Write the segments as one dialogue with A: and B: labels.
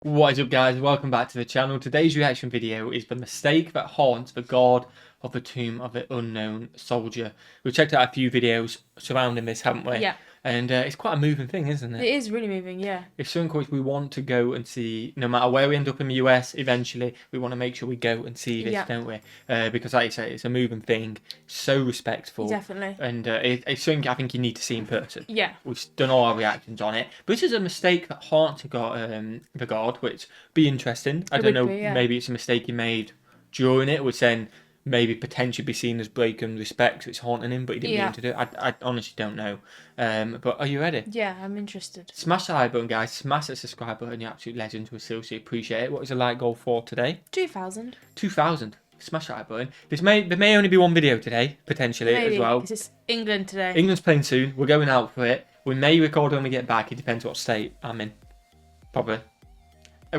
A: What is up, guys? Welcome back to the channel. Today's reaction video is the mistake that haunts the god of the tomb of the unknown soldier. We've checked out a few videos surrounding this, haven't we?
B: Yeah.
A: And it's quite a moving thing, isn't it?
B: It is really moving, yeah.
A: It's something which we want to go and see, no matter where we end up in the US, eventually, we want to make sure we go and see this, don't we? Because like I say, it's a moving thing, so respectful.
B: Definitely.
A: And it's something I think you need to see in person.
B: Yeah.
A: We've done all our reactions on it. But this is a mistake that haunts the god, which be interesting. I don't know, maybe it's a mistake he made during it, which then maybe potentially be seen as breaking respect, so it's haunting him, but he didn't mean to do it. I honestly don't know. But are you ready?
B: Yeah, I'm interested.
A: Smash the like button, guys. Smash the subscribe button. You're absolute legends. We seriously appreciate it. What is the like goal for today?
B: 2,000.
A: 2,000. Smash the like button. There may only be one video today, potentially, as well.
B: Because it's England today.
A: England's playing soon. We're going out for it. We may record when we get back. It depends what state I'm in. Probably.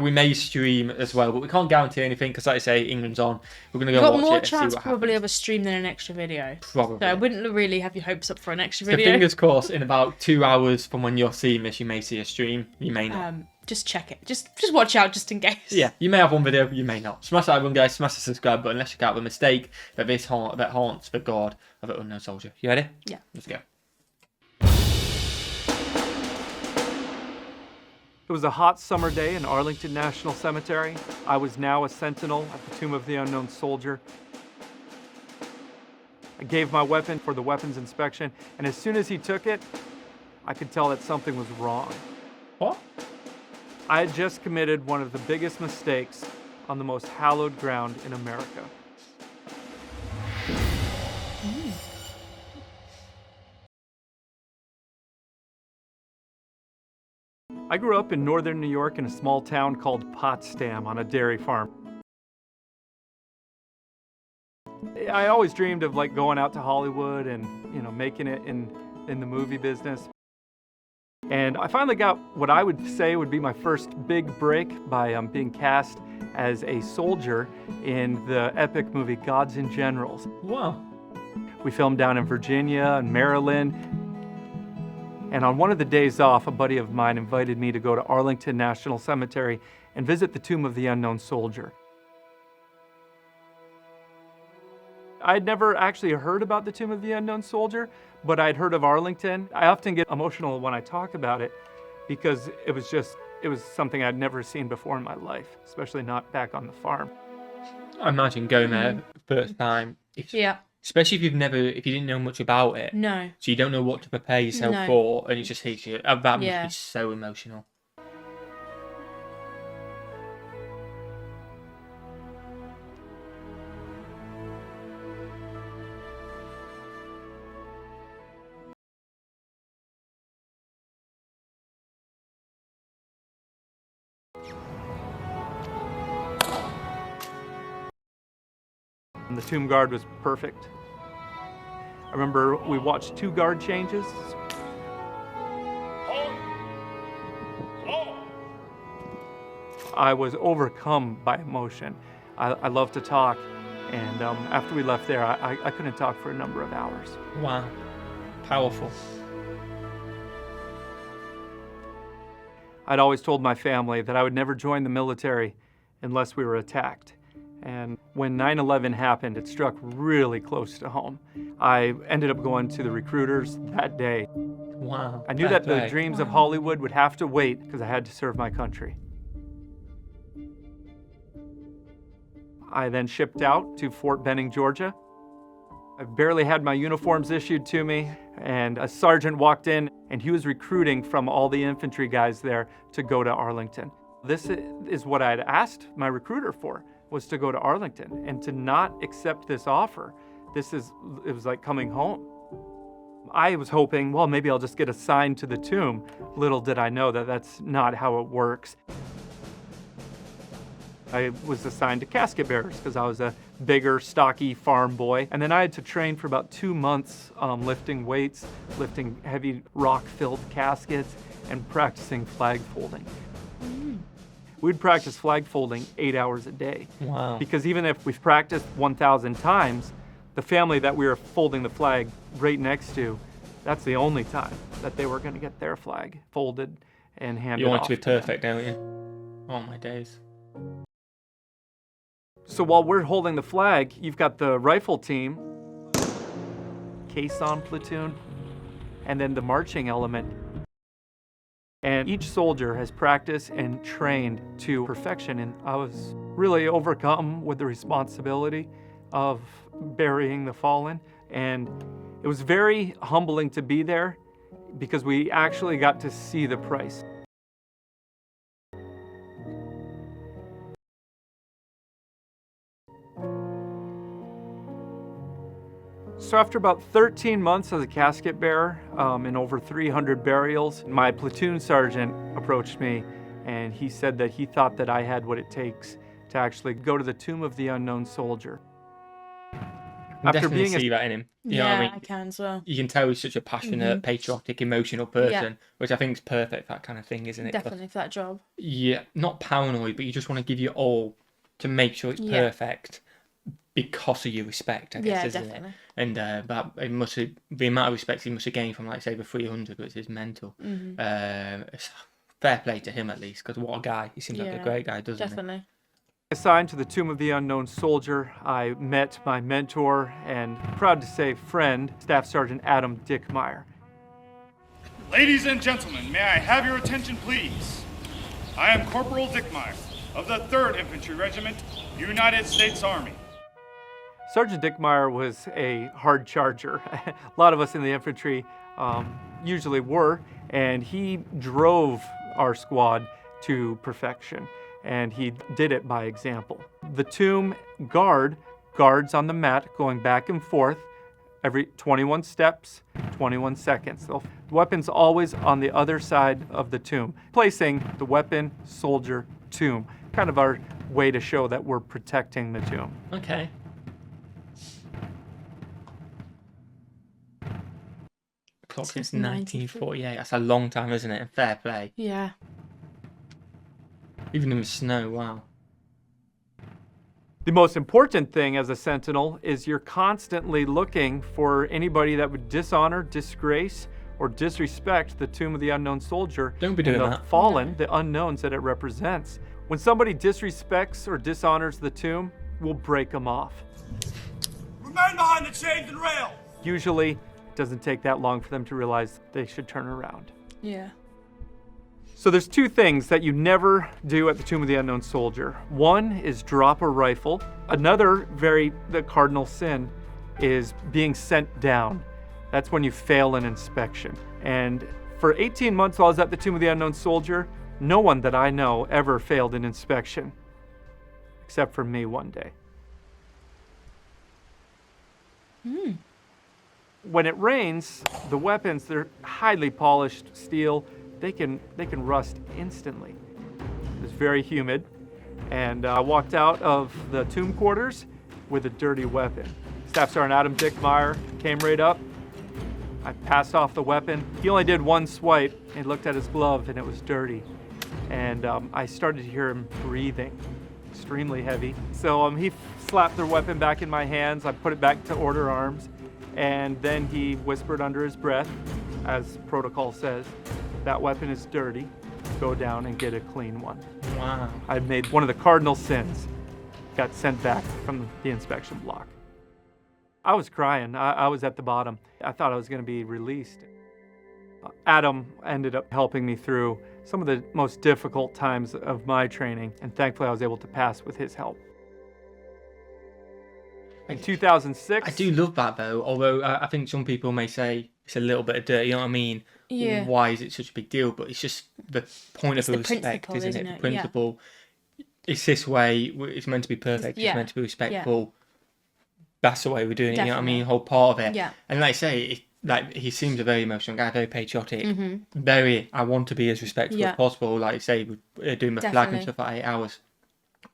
A: We may stream as well, but we can't guarantee anything because, like I say, England's on. We're going to go watch it and see what happens. You've got more chance
B: probably of a stream than an extra video.
A: Probably.
B: So I wouldn't really have your hopes up for an extra
A: so
B: video.
A: Fingers crossed, in about 2 hours from when you're seeing this, you may see a stream. You may not.
B: Just check it. Just watch out just in case.
A: Yeah, you may have one video, you may not. Smash that button, guys. Smash the subscribe button. Let's check out the mistake that haunts the god of the unknown soldier. You ready?
B: Yeah.
A: Let's go.
C: It was a hot summer day in Arlington National Cemetery. I was now a sentinel at the Tomb of the Unknown Soldier. I gave my weapon for the weapons inspection, and as soon as he took it, I could tell that something was wrong.
A: What?
C: I had just committed one of the biggest mistakes on the most hallowed ground in America. I grew up in northern New York in a small town called Potsdam on a dairy farm. I always dreamed of going out to Hollywood and, making it in the movie business. And I finally got what I would say would be my first big break by being cast as a soldier in the epic movie Gods and Generals.
A: Wow.
C: We filmed down in Virginia and Maryland. And on one of the days off, a buddy of mine invited me to go to Arlington National Cemetery and visit the Tomb of the Unknown Soldier. I'd never actually heard about the Tomb of the Unknown Soldier, but I'd heard of Arlington. I often get emotional when I talk about it because it was something I'd never seen before in my life, especially not back on the farm.
A: I imagine going there first time.
B: Yeah.
A: Especially if you didn't know much about it.
B: No.
A: So you don't know what to prepare yourself for, and it just hits you. That must be so emotional.
C: And the tomb guard was perfect. I remember we watched 2 guard changes. I was overcome by emotion. I love to talk, and after we left there, I couldn't talk for a number of hours.
A: Wow. Powerful.
C: I'd always told my family that I would never join the military unless we were attacked. And when 9/11 happened, it struck really close to home. I ended up going to the recruiters that day.
A: Wow.
C: I knew that the dreams of Hollywood would have to wait because I had to serve my country. I then shipped out to Fort Benning, Georgia. I barely had my uniforms issued to me, and a sergeant walked in, and he was recruiting from all the infantry guys there to go to Arlington. This is what I had asked my recruiter for, was to go to Arlington, and to not accept this offer. It was like coming home. I was hoping, well, maybe I'll just get assigned to the tomb. Little did I know that that's not how it works. I was assigned to casket bearers because I was a bigger, stocky farm boy. And then I had to train for about 2 months lifting weights, lifting heavy rock-filled caskets, and practicing flag folding. We'd practice flag folding 8 hours a day.
A: Wow.
C: Because even if we've practiced 1,000 times, the family that we were folding the flag right next to, that's the only time that they were going to get their flag folded and handed off.
A: You want it to be perfect, don't you? Oh my days.
C: So while we're holding the flag, you've got the rifle team, caisson platoon, and then the marching element. And each soldier has practiced and trained to perfection, and I was really overcome with the responsibility of burying the fallen. And it was very humbling to be there because we actually got to see the price. So after about 13 months as a casket bearer and over 300 burials, my platoon sergeant approached me and he said that he thought that I had what it takes to actually go to the tomb of the unknown soldier.
A: I can definitely see that in him. You know what I mean?
B: I can as well.
A: You can tell he's such a passionate, patriotic, emotional person, which I think is perfect for that kind of thing, isn't it?
B: Definitely for that job.
A: Yeah, not paranoid, but you just want to give your all to make sure it's perfect because of your respect, I guess, isn't
B: definitely.
A: it? And but it must have, the amount of respect he must have gained from, like, say, the 300, which is mental. It's fair play to him, at least, because what a guy. He seems like a great guy, doesn't he?
B: Definitely.
C: Assigned to the Tomb of the Unknown Soldier, I met my mentor and, proud to say, friend, Staff Sergeant Adam Dickmeyer.
D: Ladies and gentlemen, may I have your attention, please? I am Corporal Dickmeyer of the 3rd Infantry Regiment, United States Army.
C: Sergeant Dickmeyer was a hard charger. A lot of us in the infantry usually were, and he drove our squad to perfection. And he did it by example. The tomb guards on the mat going back and forth every 21 steps, 21 seconds. The weapon's always on the other side of the tomb, placing the weapon, soldier, tomb. Kind of our way to show that we're protecting the tomb.
A: Okay. Clock since 1948. That's a long time, isn't it? And fair play.
B: Yeah.
A: Even in the snow, wow.
C: The most important thing as a sentinel is you're constantly looking for anybody that would dishonor, disgrace, or disrespect the Tomb of the Unknown Soldier.
A: Don't be doing
C: and the
A: that.
C: fallen, the unknowns that it represents. When somebody disrespects or dishonors the tomb, we'll break them off.
D: Remain behind the chains and rails!
C: Usually, it doesn't take that long for them to realize they should turn around.
B: Yeah.
C: So there's two things that you never do at the Tomb of the Unknown Soldier. One is drop a rifle. Another the cardinal sin is being sent down. That's when you fail an inspection. And for 18 months while I was at the Tomb of the Unknown Soldier, no one that I know ever failed an inspection, except for me one day. When it rains, the weapons, they're highly polished steel. They can rust instantly. It was very humid, and I walked out of the tomb quarters with a dirty weapon. Staff Sergeant Adam Dickmeyer came right up. I passed off the weapon. He only did one swipe and looked at his glove, and it was dirty. And I started to hear him breathing, extremely heavy. So he slapped the weapon back in my hands. I put it back to order arms, and then he whispered under his breath, as protocol says, "That weapon is dirty. Go down and get a clean one."
A: Wow.
C: I made one of the cardinal sins. Got sent back from the inspection block. I was crying. I was at the bottom. I thought I was going to be released. Adam ended up helping me through some of the most difficult times of my training, and thankfully I was able to pass with his help. In 2006...
A: I do love that, though, although I think some people may say it's a little bit of dirt, you know what I mean?
B: Yeah.
A: Why is it such a big deal? But it's just the point of
B: the
A: respect,
B: principle,
A: isn't
B: isn't
A: it?
B: it?
A: The principle. It's this way. It's meant to be perfect. It's meant to be respectful. That's the way we're doing it, you know what I mean? The whole part of it.
B: Yeah.
A: And like I say, he seems a very emotional guy, very patriotic, I want to be as respectful as possible. Like I say, we're doing the flag and stuff for 8 hours.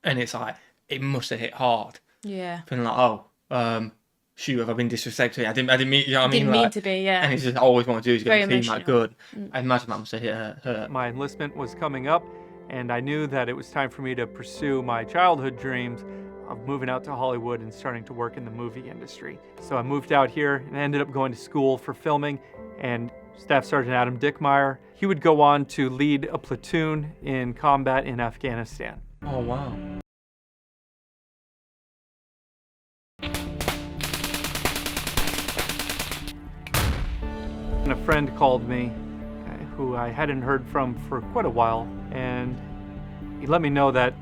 A: And it's like, it must have hit hard.
B: Yeah.
A: Feeling like, shoot, have I been disrespectful? I didn't mean, you know what I mean?
B: Didn't mean to be, yeah.
A: And it's just, I always want to do is get the team that good. I imagine that must have hit her.
C: My enlistment was coming up, and I knew that it was time for me to pursue my childhood dreams of moving out to Hollywood and starting to work in the movie industry. So I moved out here and ended up going to school for filming, and Staff Sergeant Adam Dickmeyer. He would go on to lead a platoon in combat in Afghanistan.
A: Oh, wow.
C: And a friend called me, who I hadn't heard from for quite a while, and he let me know that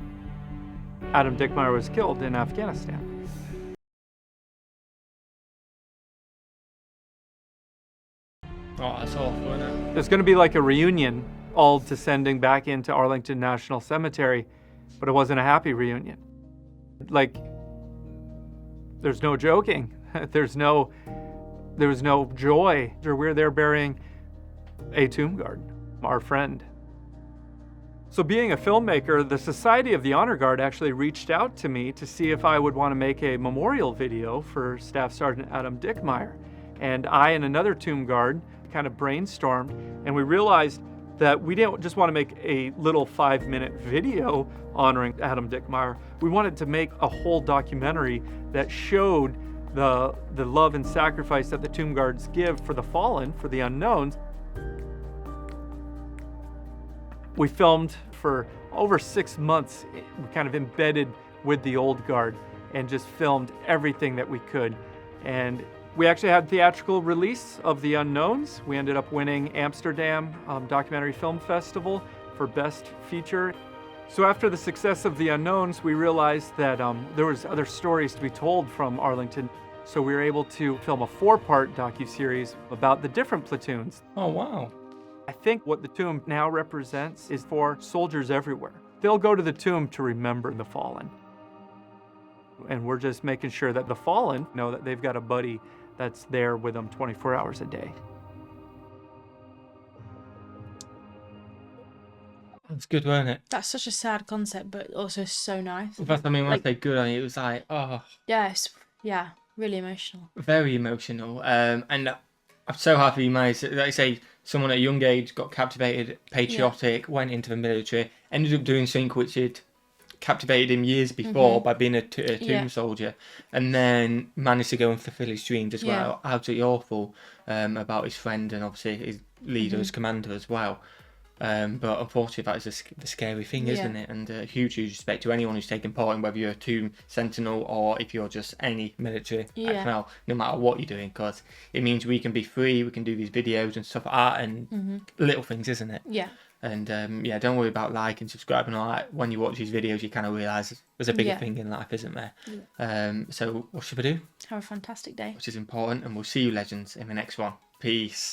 C: Adam Dickmeyer was killed in Afghanistan.
A: Oh, that's awful, isn't it?
C: There's going to be like a reunion, all descending back into Arlington National Cemetery, but it wasn't a happy reunion. Like, there's no joking. There was no joy. We're there burying a tomb guard, our friend. So being a filmmaker, the Society of the Honor Guard actually reached out to me to see if I would want to make a memorial video for Staff Sergeant Adam Dickmeyer. And I and another tomb guard kind of brainstormed, and we realized that we didn't just want to make a little 5-minute video honoring Adam Dickmeyer. We wanted to make a whole documentary that showed the love and sacrifice that the tomb guards give for the fallen, for the unknowns. We filmed for over 6 months, kind of embedded with the old guard, and just filmed everything that we could. And we actually had theatrical release of The Unknowns. We ended up winning Amsterdam Documentary Film Festival for Best Feature. So after the success of The Unknowns, we realized that there was other stories to be told from Arlington. So we were able to film a 4-part docuseries about the different platoons.
A: Oh, wow.
C: I think what the tomb now represents is for soldiers everywhere. They'll go to the tomb to remember the fallen. And we're just making sure that the fallen know that they've got a buddy that's there with them 24 hours a day.
A: That's good, wasn't it?
B: That's such a sad concept, but also so nice.
A: That's, I mean, when I say good, I mean, it was like, oh.
B: Yes, yeah, really emotional.
A: Very emotional. And I'm so happy you managed, like I say, someone at a young age got captivated, patriotic, went into the military, ended up doing something which had captivated him years before by being a tomb soldier, and then managed to go and fulfill his dreams as well. Absolutely awful about his friend and obviously his leader, his commander as well. But unfortunately, that is the scary thing, isn't it? And huge respect to anyone who's taken part in, whether you're a tomb sentinel or if you're just any military personnel, no matter what you're doing, because it means we can be free, we can do these videos and stuff like that, and little things, isn't it?
B: Yeah.
A: And don't worry about liking, subscribing, all that. When you watch these videos, you kind of realise there's a bigger thing in life, isn't there? Yeah. So what should we do?
B: Have a fantastic day.
A: Which is important, and we'll see you legends in the next one. Peace.